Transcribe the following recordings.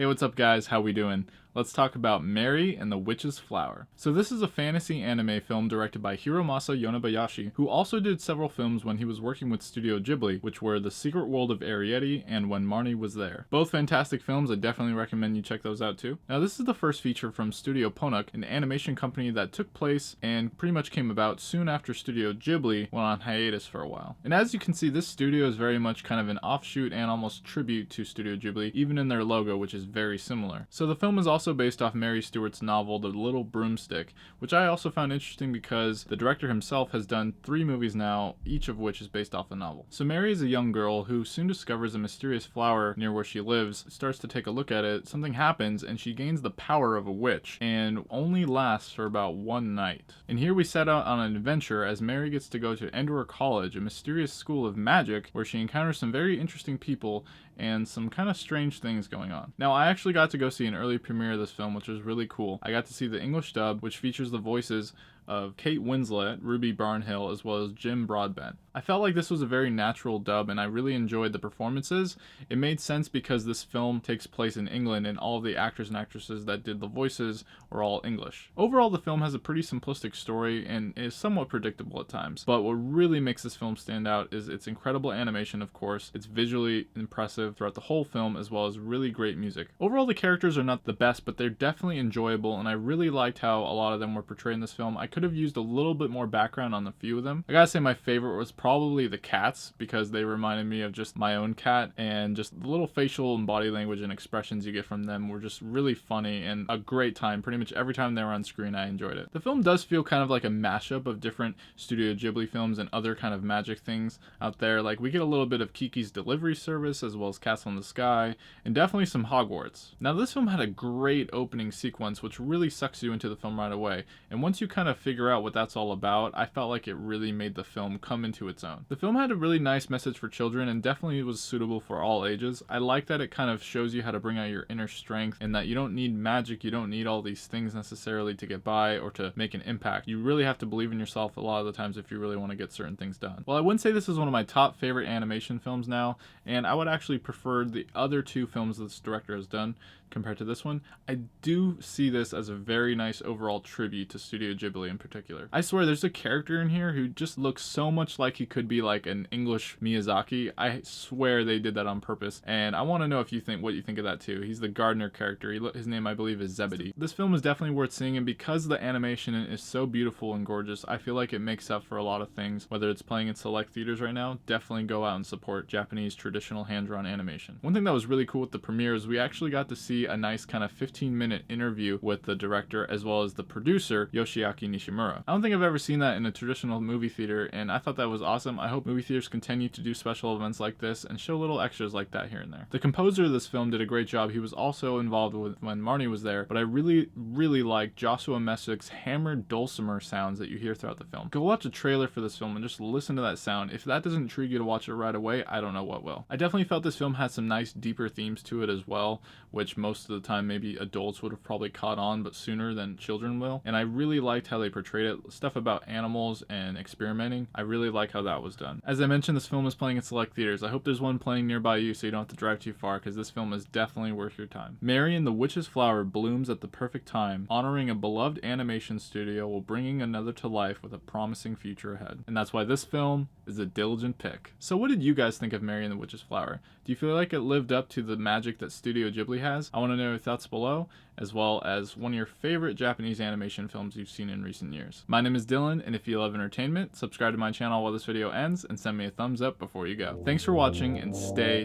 what's up guys, how we doing? Let's talk about Mary and the Witch's Flower. So this is a fantasy anime film directed by Hiromasa Yonebayashi, who also did several films when he was working with Studio Ghibli, which were The Secret World of Arrietty and When Marnie Was There. Both fantastic films, I definitely recommend you check those out too. Now this is the first feature from Studio Ponoc, an animation company that took place and pretty much came about soon after Studio Ghibli went on hiatus for a while. And as you can see, this studio is very much kind of an offshoot and almost tribute to Studio Ghibli, even in their logo, which is very similar. So the film is also based off Mary Stewart's novel The Little Broomstick, which I also found interesting because the director himself has done 3 movies now, each of which is based off the novel. So Mary is a young girl who soon discovers a mysterious flower near where she lives, starts to take a look at it, something happens, and she gains the power of a witch, and only lasts for about 1 night. And here we set out on an adventure as Mary gets to go to Endor College, a mysterious school of magic, where she encounters some very interesting people and some kind of strange things going on. Now, I actually got to go see an early premiere of this film, which was really cool. I got to see the English dub, which features the voices of Kate Winslet, Ruby Barnhill, as well as Jim Broadbent. I felt like this was a very natural dub and I really enjoyed the performances. It made sense because this film takes place in England and all of the actors and actresses that did the voices were all English. Overall, the film has a pretty simplistic story and is somewhat predictable at times, but what really makes this film stand out is its incredible animation, of course. It's visually impressive throughout the whole film, as well as really great music. Overall, the characters are not the best, but they're definitely enjoyable, and I really liked how a lot of them were portrayed in this film. I could have used a little bit more background on a few of them. I gotta say my favorite was probably the cats, because they reminded me of just my own cat, and just the little facial and body language and expressions you get from them were just really funny and a great time. Pretty much every time they were on screen, I enjoyed it. The film does feel kind of like a mashup of different Studio Ghibli films and other kind of magic things out there. Like, we get a little bit of Kiki's Delivery Service, as well as Castle in the Sky, and definitely some Hogwarts. Now, this film had a great opening sequence, which really sucks you into the film right away, and once you kind of figure out what that's all about, I felt like it really made the film come into its own. The film had a really nice message for children and definitely was suitable for all ages. I like that it kind of shows you how to bring out your inner strength and that you don't need magic, you don't need all these things necessarily to get by or to make an impact. You really have to believe in yourself a lot of the times if you really want to get certain things done. Well, I wouldn't say this is one of my top favorite animation films now, and I would actually prefer the other 2 films this director has done compared to this one. I do see this as a very nice overall tribute to Studio Ghibli in particular. I swear there's a character in here who just looks so much like he could be like an English Miyazaki. I swear they did that on purpose, and I want to know if you think what you think of that too. He's the gardener character. His name, I believe, is Zebedee. This film is definitely worth seeing, and because the animation is so beautiful and gorgeous, I feel like it makes up for a lot of things. Whether it's playing in select theaters right now, definitely go out and support Japanese traditional hand-drawn animation. One thing that was really cool with the premiere is we actually got to see a nice kind of 15-minute interview with the director as well as the producer, Yoshiaki Nishimura. I don't think I've ever seen that in a traditional movie theater, and I thought that was awesome. I hope movie theaters continue to do special events like this and show little extras like that here and there. The composer of this film did a great job. He was also involved with When Marnie Was There, but I really like Joshua Messick's hammered dulcimer sounds that you hear throughout the film. Go watch a trailer for this film and just listen to that sound. If that doesn't intrigue you to watch it right away, I don't know what will. I definitely felt this film had some nice deeper themes to it as well, which most of the time maybe adults would have probably caught on, but sooner than children will. And I really liked how they portrayed it. Stuff about animals and experimenting, I really like how that was done. As I mentioned, this film is playing in select theaters. I hope there's one playing nearby you so you don't have to drive too far, because this film is definitely worth your time. Mary and the Witch's Flower blooms at the perfect time, honoring a beloved animation studio while bringing another to life with a promising future ahead. And that's why this film is a diligent pick. So what did you guys think of Mary and the Witch's Flower? Do you feel like it lived up to the magic that Studio Ghibli has? I want to know your thoughts below, as well as one of your favorite Japanese animation films you've seen in recent years. My name is Dylan, and if you love entertainment, subscribe to my channel while this video ends and send me a thumbs up before you go. Thanks for watching, and stay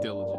diligent.